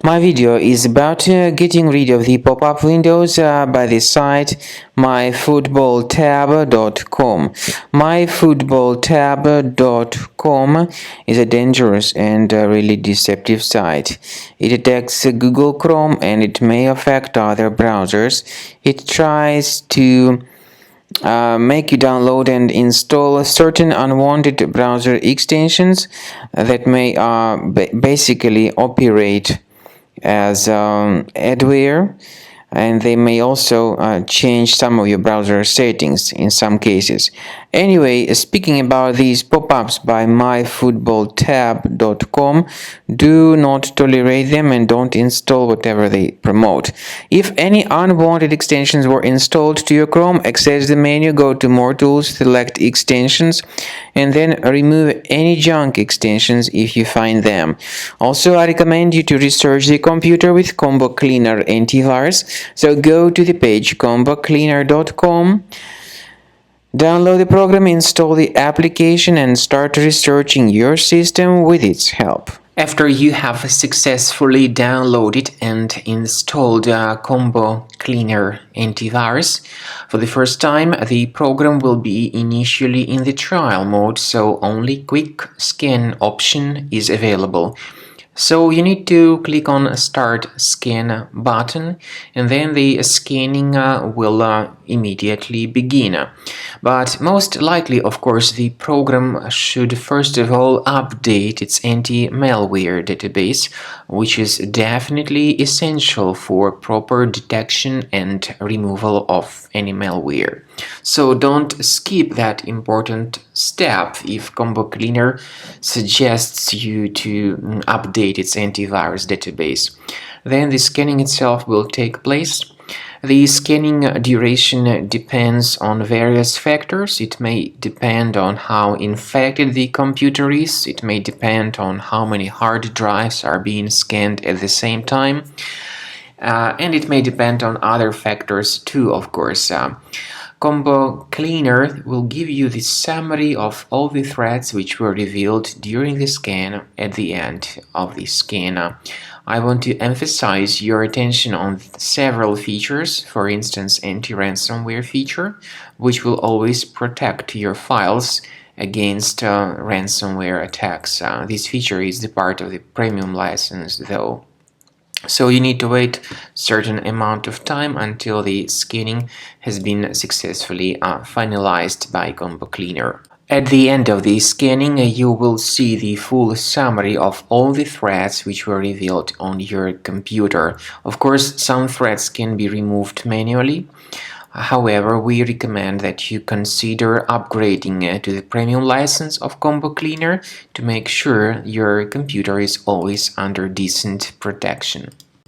My video is about getting rid of the pop-up windows by the site myfootballtab.com. Myfootballtab.com is a dangerous and really deceptive site. It attacks Google Chrome and it may affect other browsers. It tries to make you download and install certain unwanted browser extensions that may basically operate as adware, and they may also change some of your browser settings in some cases. Anyway, speaking about these pop-ups by myfootballtab.com, do not tolerate them and don't install whatever they promote. If any unwanted extensions were installed to your Chrome, access the menu, go to More Tools, select Extensions, and then remove any junk extensions if you find them. Also, I recommend you to research the computer with Combo Cleaner antivirus. So go to the page combocleaner.com, download the program, install the application, and start researching your system with its help. After you have successfully downloaded and installed Combo Cleaner antivirus, for the first time the program will be initially in the trial mode, so only quick scan option is available. So you need to click on Start Scan button, and then the scanning will immediately begin. But most likely, of course, the program should first of all update its anti-malware database, which is definitely essential for proper detection and removal of any malware. So don't skip that important step if Combo Cleaner suggests you to update its antivirus database. Then the scanning itself will take place. The scanning duration depends on various factors. It may depend on how infected the computer is. It may depend on how many hard drives are being scanned at the same time. And it may depend on other factors too, of course. Combo Cleaner will give you the summary of all the threats which were revealed during the scan at the end of the scan. I want to emphasize your attention on several features, for instance, anti-ransomware feature, which will always protect your files against ransomware attacks. This feature is the part of the premium license, though. So you need to wait a certain amount of time until the scanning has been successfully finalized by Combo Cleaner. At the end of the scanning, you will see the full summary of all the threats which were revealed on your computer. Of course, some threats can be removed manually. However, we recommend that you consider upgrading to the premium license of Combo Cleaner to make sure your computer is always under decent protection.